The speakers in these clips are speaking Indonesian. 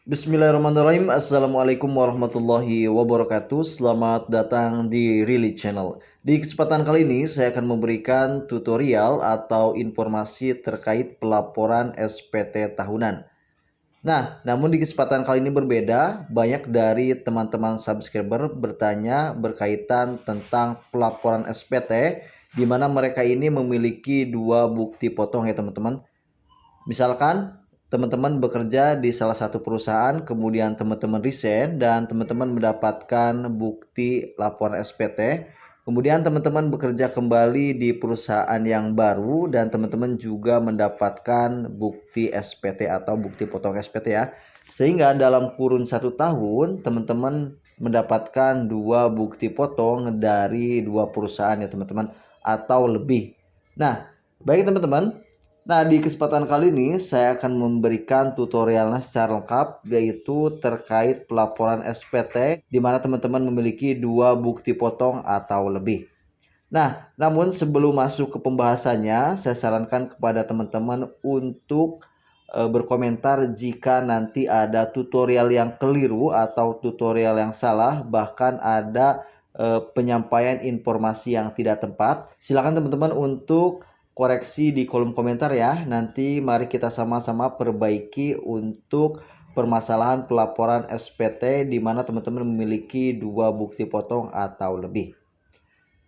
Bismillahirrahmanirrahim. Assalamualaikum warahmatullahi wabarakatuh. Selamat datang di Really Channel. Di kesempatan kali ini saya akan memberikan tutorial atau informasi terkait pelaporan SPT tahunan. Nah, namun di kesempatan kali ini berbeda. Banyak dari teman-teman subscriber bertanya berkaitan tentang pelaporan SPT, di mana mereka ini memiliki dua bukti potong ya teman-teman. Misalkan teman-teman bekerja di salah satu perusahaan, kemudian teman-teman resign dan teman-teman mendapatkan bukti laporan SPT. Kemudian teman-teman bekerja kembali di perusahaan yang baru dan teman-teman juga mendapatkan bukti SPT atau bukti potong SPT ya. Sehingga dalam kurun 1 tahun teman-teman mendapatkan dua bukti potong dari dua perusahaan ya teman-teman atau lebih. Nah, baik teman-teman. Nah, di kesempatan kali ini saya akan memberikan tutorialnya secara lengkap, yaitu terkait pelaporan SPT di mana teman-teman memiliki dua bukti potong atau lebih. Nah, namun sebelum masuk ke pembahasannya, saya sarankan kepada teman-teman untuk berkomentar jika nanti ada tutorial yang keliru atau tutorial yang salah, bahkan ada penyampaian informasi yang tidak tepat. Silakan teman-teman untuk koreksi di kolom komentar ya. Nanti mari kita sama-sama perbaiki untuk permasalahan pelaporan SPT di mana teman-teman memiliki dua bukti potong atau lebih.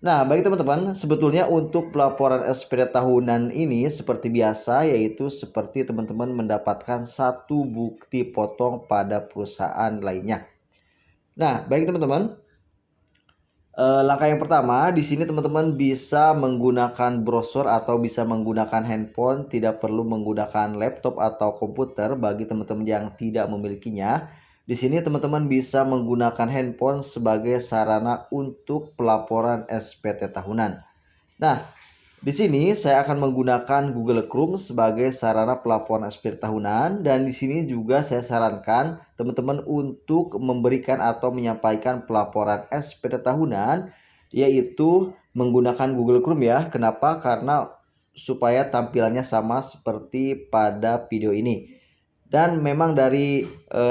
Nah, baik teman-teman, sebetulnya untuk pelaporan SPT tahunan ini seperti biasa, yaitu seperti teman-teman mendapatkan satu bukti potong pada perusahaan lainnya. Nah, baik teman-teman, langkah yang pertama di sini teman-teman bisa menggunakan browser atau bisa menggunakan handphone, tidak perlu menggunakan laptop atau komputer bagi teman-teman yang tidak memilikinya. Di sini teman-teman bisa menggunakan handphone sebagai sarana untuk pelaporan SPT tahunan. Nah, di sini saya akan menggunakan Google Chrome sebagai sarana pelaporan SPT tahunan, dan di sini juga saya sarankan teman-teman untuk memberikan atau menyampaikan pelaporan SPT tahunan yaitu menggunakan Google Chrome ya. Kenapa? Karena supaya tampilannya sama seperti pada video ini. Dan memang dari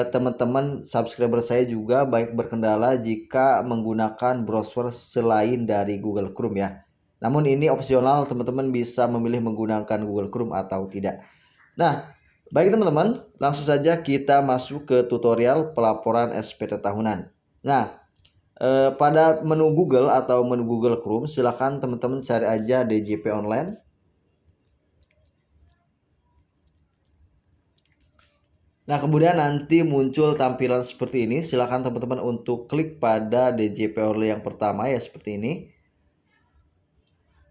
teman-teman subscriber saya juga baik berkendala jika menggunakan browser selain dari Google Chrome ya. Namun ini opsional, teman-teman bisa memilih menggunakan Google Chrome atau tidak. Nah, baik teman-teman, langsung saja kita masuk ke tutorial pelaporan SPT tahunan. Nah, pada menu Google atau menu Google Chrome, silakan teman-teman cari aja DJP Online. Nah, kemudian nanti muncul tampilan seperti ini. Silakan teman-teman untuk klik pada DJP Online yang pertama ya, seperti ini.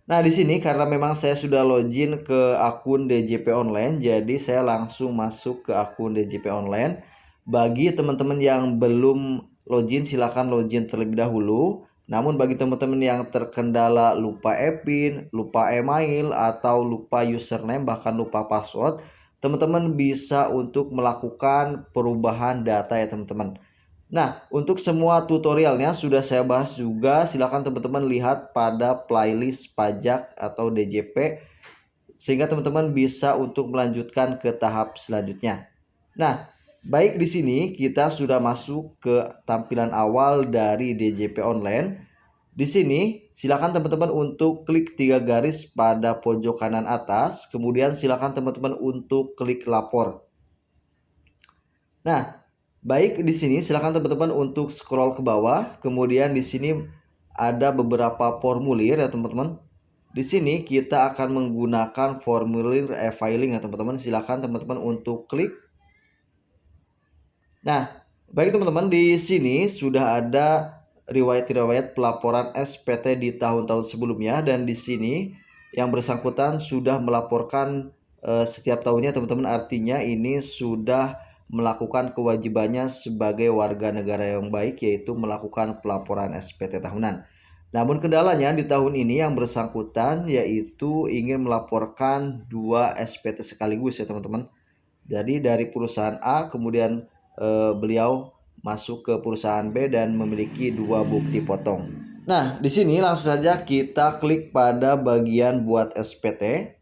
Nah, di sini karena memang saya sudah login ke akun DJP Online, jadi saya langsung masuk ke akun DJP Online. Bagi teman-teman yang belum login, silakan login terlebih dahulu. Namun bagi teman-teman yang terkendala lupa PIN, lupa email, atau lupa username, bahkan lupa password, teman-teman bisa untuk melakukan perubahan data ya teman-teman. Nah, untuk semua tutorialnya sudah saya bahas juga. Silakan teman-teman lihat pada playlist pajak atau DJP sehingga teman-teman bisa untuk melanjutkan ke tahap selanjutnya. Nah, baik di sini kita sudah masuk ke tampilan awal dari DJP Online. Di sini silakan teman-teman untuk klik 3 garis pada pojok kanan atas, kemudian silakan teman-teman untuk klik lapor. Nah, baik di sini silakan teman-teman untuk scroll ke bawah, kemudian di sini ada beberapa formulir ya teman-teman. Di sini kita akan menggunakan formulir e-filing ya teman-teman. Silakan teman-teman untuk klik. Nah, baik teman-teman, di sini sudah ada riwayat-riwayat pelaporan SPT di tahun-tahun sebelumnya, dan di sini yang bersangkutan sudah melaporkan setiap tahunnya teman-teman. Artinya ini sudah melakukan kewajibannya sebagai warga negara yang baik, yaitu melakukan pelaporan SPT tahunan. Namun kendalanya di tahun ini yang bersangkutan yaitu ingin melaporkan dua SPT sekaligus ya teman-teman. Jadi dari perusahaan A kemudian beliau masuk ke perusahaan B dan memiliki dua bukti potong. Nah, di sini langsung saja kita klik pada bagian buat SPT.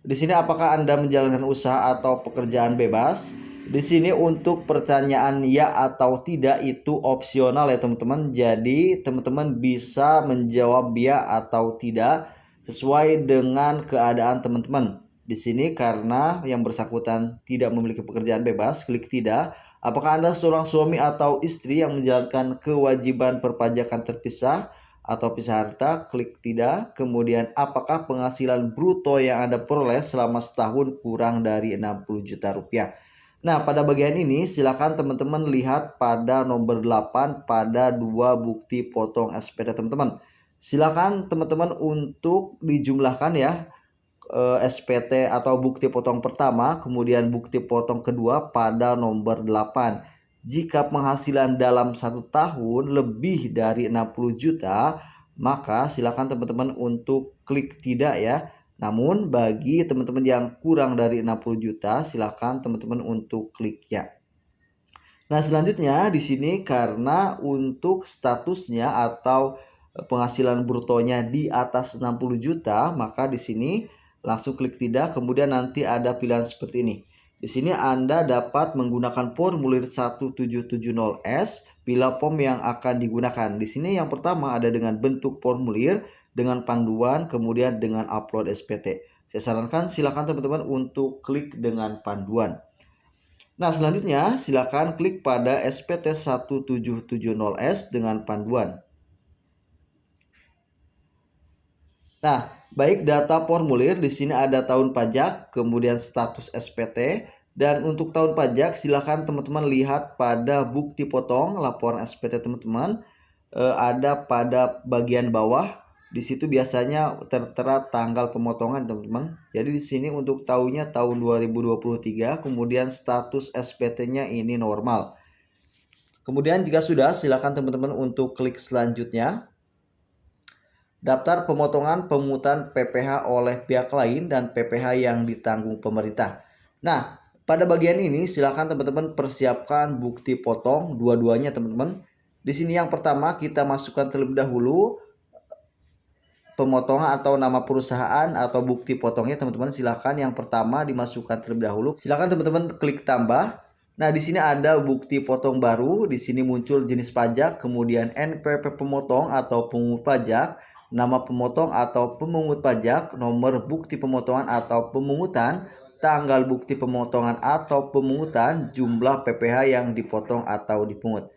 Di sini apakah Anda menjalankan usaha atau pekerjaan bebas? Di sini untuk pertanyaan ya atau tidak itu opsional ya teman-teman. Jadi teman-teman bisa menjawab ya atau tidak sesuai dengan keadaan teman-teman. Di sini karena yang bersangkutan tidak memiliki pekerjaan bebas, klik tidak. Apakah Anda seorang suami atau istri yang menjalankan kewajiban perpajakan terpisah atau pisah harta? Klik tidak. Kemudian apakah penghasilan bruto yang Anda peroleh selama setahun kurang dari 60 juta rupiah? Nah, pada bagian ini silakan teman-teman lihat pada nomor 8 pada dua bukti potong SPT teman-teman. Silakan teman-teman untuk dijumlahkan ya SPT atau bukti potong pertama, kemudian bukti potong kedua pada nomor 8. Jika penghasilan dalam 1 tahun lebih dari 60 juta, maka silakan teman-teman untuk klik tidak ya. Namun bagi teman-teman yang kurang dari 60 juta, silakan teman-teman untuk klik ya. Nah, selanjutnya di sini karena untuk statusnya atau penghasilan brutonya di atas 60 juta, maka di sini langsung klik tidak, kemudian nanti ada pilihan seperti ini. Di sini Anda dapat menggunakan formulir 1770S bila form yang akan digunakan. Di sini yang pertama ada dengan bentuk formulir, dengan panduan, kemudian dengan upload SPT. Saya sarankan silakan teman-teman untuk klik dengan panduan. Nah, selanjutnya silakan klik pada SPT 1770S dengan panduan. Nah, baik data formulir di sini ada tahun pajak, kemudian status SPT, dan untuk tahun pajak silakan teman-teman lihat pada bukti potong laporan SPT teman-teman ada pada bagian bawah. Di situ biasanya tertera tanggal pemotongan teman-teman. Jadi di sini untuk tahunnya tahun 2023, kemudian status SPT-nya ini normal. Kemudian jika sudah silakan teman-teman untuk klik selanjutnya. Daftar pemotongan pemungutan PPh oleh pihak lain dan PPh yang ditanggung pemerintah. Nah, pada bagian ini silakan teman-teman persiapkan bukti potong dua-duanya teman-teman. Di sini yang pertama kita masukkan terlebih dahulu pemotongan atau nama perusahaan atau bukti potongnya teman-teman. Silakan yang pertama dimasukkan terlebih dahulu. Silakan teman-teman klik tambah. Nah, di sini ada bukti potong baru. Di sini muncul jenis pajak, kemudian NPWP pemotong atau pemungut pajak, nama pemotong atau pemungut pajak, nomor bukti pemotongan atau pemungutan, tanggal bukti pemotongan atau pemungutan, jumlah PPh yang dipotong atau dipungut.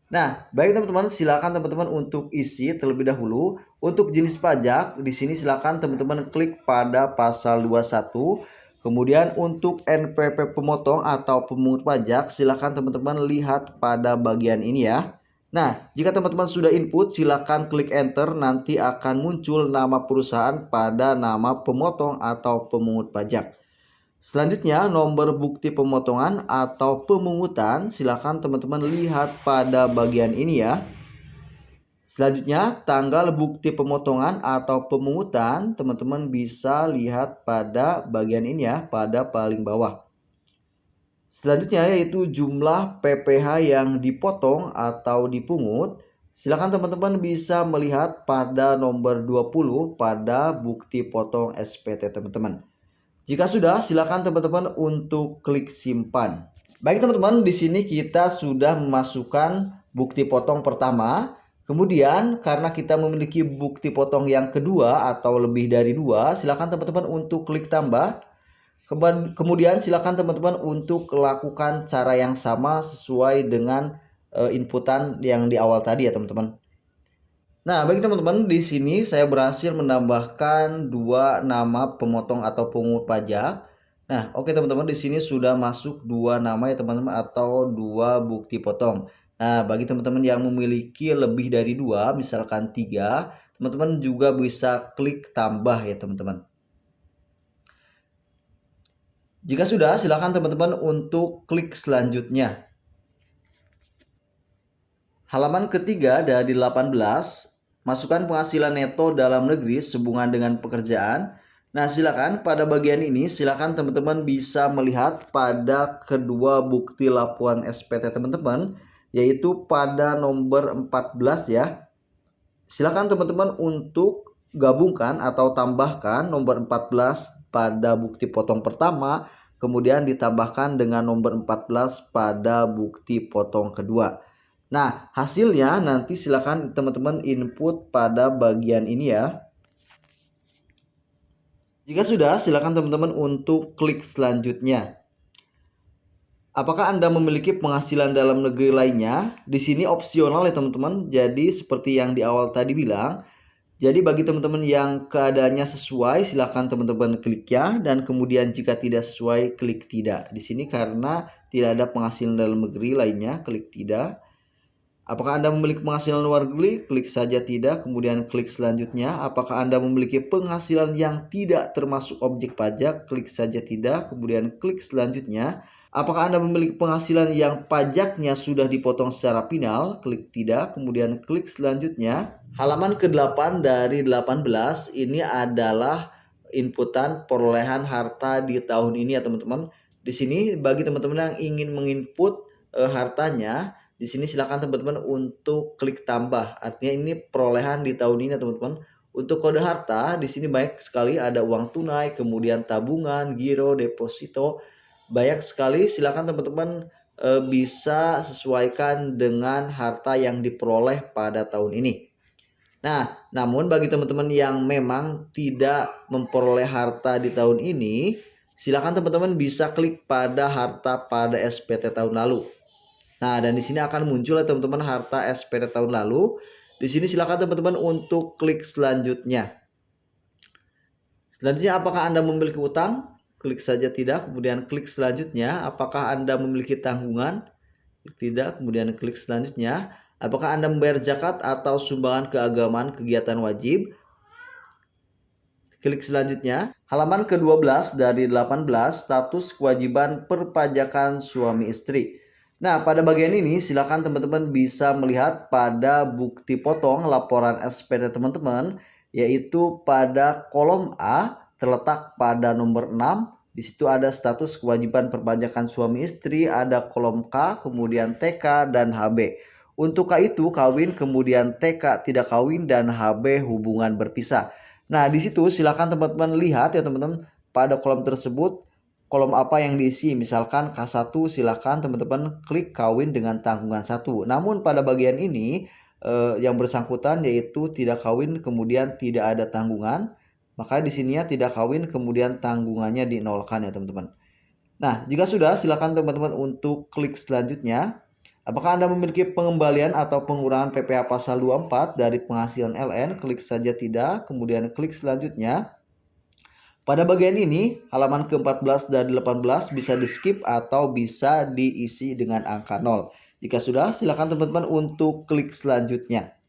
Nah, baik teman-teman, silakan teman-teman untuk isi terlebih dahulu. Untuk jenis pajak, di sini silakan teman-teman klik pada pasal 21. Kemudian untuk NPWP pemotong atau pemungut pajak, silakan teman-teman lihat pada bagian ini ya. Nah, jika teman-teman sudah input, silakan klik enter, nanti akan muncul nama perusahaan pada nama pemotong atau pemungut pajak. Selanjutnya, nomor bukti pemotongan atau pemungutan, silakan teman-teman lihat pada bagian ini ya. Selanjutnya, tanggal bukti pemotongan atau pemungutan, teman-teman bisa lihat pada bagian ini ya, pada paling bawah. Selanjutnya yaitu jumlah PPh yang dipotong atau dipungut. Silakan teman-teman bisa melihat pada nomor 20 pada bukti potong SPT teman-teman. Jika sudah, silakan teman-teman untuk klik simpan. Baik teman-teman, di sini kita sudah memasukkan bukti potong pertama. Kemudian karena kita memiliki bukti potong yang kedua atau lebih dari dua, silakan teman-teman untuk klik tambah. Kemudian silakan teman-teman untuk lakukan cara yang sama sesuai dengan inputan yang di awal tadi ya teman-teman. Nah, bagi teman-teman di sini saya berhasil menambahkan dua nama pemotong atau pemungut pajak. Nah, oke teman-teman, di sini sudah masuk dua nama ya teman-teman atau dua bukti potong. Nah, bagi teman-teman yang memiliki lebih dari dua, misalkan tiga, teman-teman juga bisa klik tambah ya teman-teman. Jika sudah, silakan teman-teman untuk klik selanjutnya. Halaman ketiga dari 18, masukkan penghasilan neto dalam negeri sehubungan dengan pekerjaan. Nah, silakan pada bagian ini silakan teman-teman bisa melihat pada kedua bukti laporan SPT teman-teman, yaitu pada nomor 14 ya. Silakan teman-teman untuk gabungkan atau tambahkan nomor 14 pada bukti potong pertama kemudian ditambahkan dengan nomor 14 pada bukti potong kedua. Nah, hasilnya nanti silakan teman-teman input pada bagian ini ya. Jika sudah, silakan teman-teman untuk klik selanjutnya. Apakah Anda memiliki penghasilan dalam negeri lainnya? Di sini opsional ya teman-teman. Jadi seperti yang di awal tadi bilang, jadi bagi teman-teman yang keadaannya sesuai, silakan teman-teman klik ya, dan kemudian jika tidak sesuai, klik tidak. Di sini karena tidak ada penghasilan dalam negeri lainnya, klik tidak. Apakah Anda memiliki penghasilan luar negeri? Klik saja tidak, kemudian klik selanjutnya. Apakah Anda memiliki penghasilan yang tidak termasuk objek pajak? Klik saja tidak, kemudian klik selanjutnya. Apakah Anda memiliki penghasilan yang pajaknya sudah dipotong secara final? Klik tidak, kemudian klik selanjutnya. Halaman ke-8 dari 18 ini adalah inputan perolehan harta di tahun ini ya teman-teman. Di sini bagi teman-teman yang ingin menginput hartanya, di sini silakan teman-teman untuk klik tambah. Artinya ini perolehan di tahun ini ya teman-teman. Untuk kode harta di sini banyak sekali, ada uang tunai, kemudian tabungan, giro, deposito. Banyak sekali, silakan teman-teman bisa sesuaikan dengan harta yang diperoleh pada tahun ini. Nah, namun bagi teman-teman yang memang tidak memperoleh harta di tahun ini, silakan teman-teman bisa klik pada harta pada SPT tahun lalu. Nah, dan di sini akan muncul ya teman-teman harta SPT tahun lalu. Di sini silakan teman-teman untuk klik selanjutnya. Selanjutnya, apakah Anda memiliki utang? Klik saja tidak, kemudian klik selanjutnya. Apakah Anda memiliki tanggungan? Klik tidak, kemudian klik selanjutnya. Apakah Anda membayar zakat atau sumbangan keagamaan kegiatan wajib? Klik selanjutnya. Halaman ke-12 dari 18, status kewajiban perpajakan suami istri. Nah, pada bagian ini silakan teman-teman bisa melihat pada bukti potong laporan SPT teman-teman, yaitu pada kolom A terletak pada nomor 6. Di situ ada status kewajiban perpajakan suami istri, ada kolom K, kemudian TK dan HB. Untuk K itu kawin, kemudian TK tidak kawin, dan HB hubungan berpisah. Nah, di situ silakan teman-teman lihat ya teman-teman, pada kolom tersebut kolom apa yang diisi. Misalkan K1, silakan teman-teman klik kawin dengan tanggungan 1. Namun pada bagian ini yang bersangkutan yaitu tidak kawin kemudian tidak ada tanggungan, maka di sininya tidak kawin kemudian tanggungannya dinolkan ya teman-teman. Nah, jika sudah, silakan teman-teman untuk klik selanjutnya. Apakah Anda memiliki pengembalian atau pengurangan PPh pasal 24 dari penghasilan LN? Klik saja tidak, kemudian klik selanjutnya. Pada bagian ini, halaman ke-14 dan 18 bisa di-skip atau bisa diisi dengan angka 0. Jika sudah, silakan teman-teman untuk klik selanjutnya.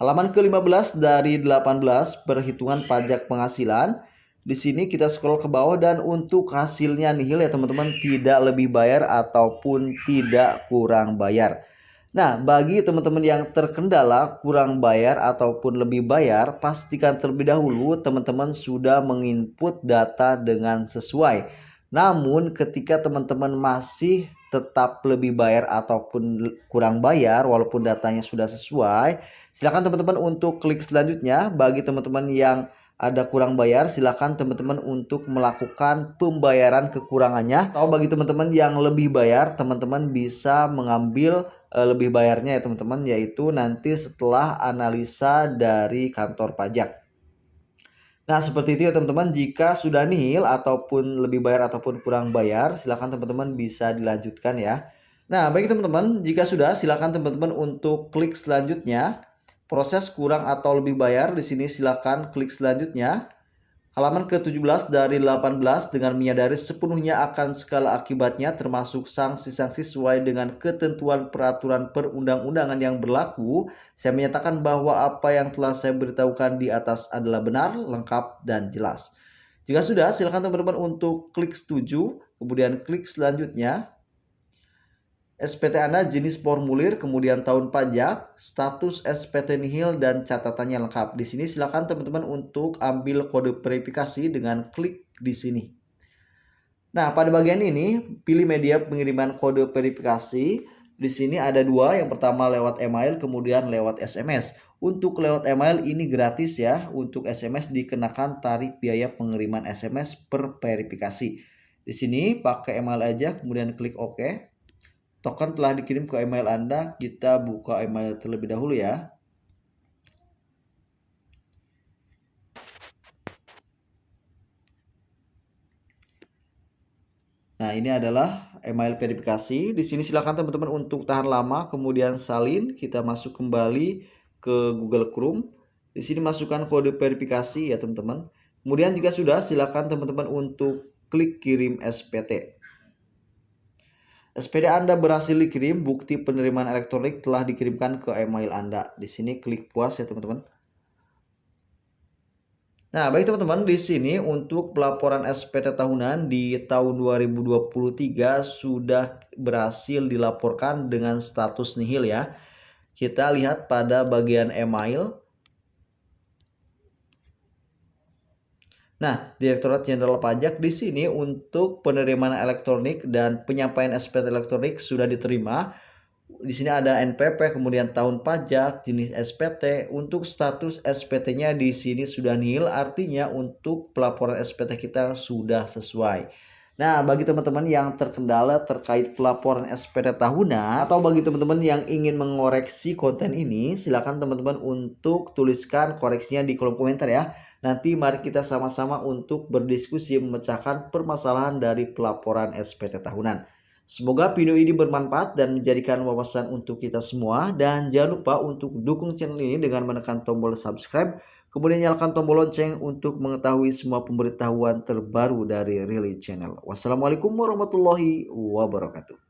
Halaman ke-15 dari 18, perhitungan pajak penghasilan. Di sini kita scroll ke bawah dan untuk hasilnya nihil ya teman-teman, tidak lebih bayar ataupun tidak kurang bayar. Nah, bagi teman-teman yang terkendala kurang bayar ataupun lebih bayar, pastikan terlebih dahulu teman-teman sudah menginput data dengan sesuai. Namun ketika teman-teman masih tetap lebih bayar ataupun kurang bayar walaupun datanya sudah sesuai, silakan teman-teman untuk klik selanjutnya. Bagi teman-teman yang ada kurang bayar, silakan teman-teman untuk melakukan pembayaran kekurangannya. Atau bagi teman-teman yang lebih bayar, teman-teman bisa mengambil lebih bayarnya ya teman-teman, yaitu nanti setelah analisa dari kantor pajak. Nah, seperti itu ya teman-teman. Jika sudah nihil ataupun lebih bayar ataupun kurang bayar, silakan teman-teman bisa dilanjutkan ya. Nah, baik teman-teman, jika sudah, silakan teman-teman untuk klik selanjutnya. Proses kurang atau lebih bayar, di sini silakan klik selanjutnya. Halaman ke-17 dari 18, dengan menyadari sepenuhnya akan segala akibatnya termasuk sanksi-sanksi sesuai dengan ketentuan peraturan perundang-undangan yang berlaku, saya menyatakan bahwa apa yang telah saya beritahukan di atas adalah benar, lengkap, dan jelas. Jika sudah, silakan teman-teman untuk klik setuju, kemudian klik selanjutnya. SPT Anda jenis formulir, kemudian tahun pajak, status SPT nihil, dan catatannya lengkap. Di sini silakan teman-teman untuk ambil kode verifikasi dengan klik di sini. Nah, pada bagian ini pilih media pengiriman kode verifikasi. Di sini ada dua, yang pertama lewat email, kemudian lewat SMS. Untuk lewat email ini gratis ya, untuk SMS dikenakan tarif biaya pengiriman SMS per verifikasi. Di sini pakai email aja, kemudian klik OK. Token telah dikirim ke email Anda, kita buka email terlebih dahulu ya. Nah, ini adalah email verifikasi. Di sini silakan teman-teman untuk tahan lama, kemudian salin. Kita masuk kembali ke Google Chrome. Di sini masukkan kode verifikasi ya teman-teman. Kemudian jika sudah, silakan teman-teman untuk klik kirim SPT. SPT Anda berhasil dikirim, bukti penerimaan elektronik telah dikirimkan ke email Anda. Di sini klik puas ya teman-teman. Nah, baik teman-teman, di sini untuk pelaporan SPT tahunan di tahun 2023 sudah berhasil dilaporkan dengan status nihil ya. Kita lihat pada bagian email. Nah, Direktorat Jenderal Pajak di sini untuk penerimaan elektronik dan penyampaian SPT elektronik sudah diterima. Di sini ada NPP, kemudian tahun pajak, jenis SPT. Untuk status SPT-nya di sini sudah nihil, artinya untuk pelaporan SPT kita sudah sesuai. Nah, bagi teman-teman yang terkendala terkait pelaporan SPT tahunan atau bagi teman-teman yang ingin mengoreksi konten ini, silakan teman-teman untuk tuliskan koreksinya di kolom komentar ya. Nanti mari kita sama-sama untuk berdiskusi memecahkan permasalahan dari pelaporan SPT tahunan. Semoga video ini bermanfaat dan menjadikan wawasan untuk kita semua. Dan jangan lupa untuk dukung channel ini dengan menekan tombol subscribe. Kemudian nyalakan tombol lonceng untuk mengetahui semua pemberitahuan terbaru dari Really Channel. Wassalamualaikum warahmatullahi wabarakatuh.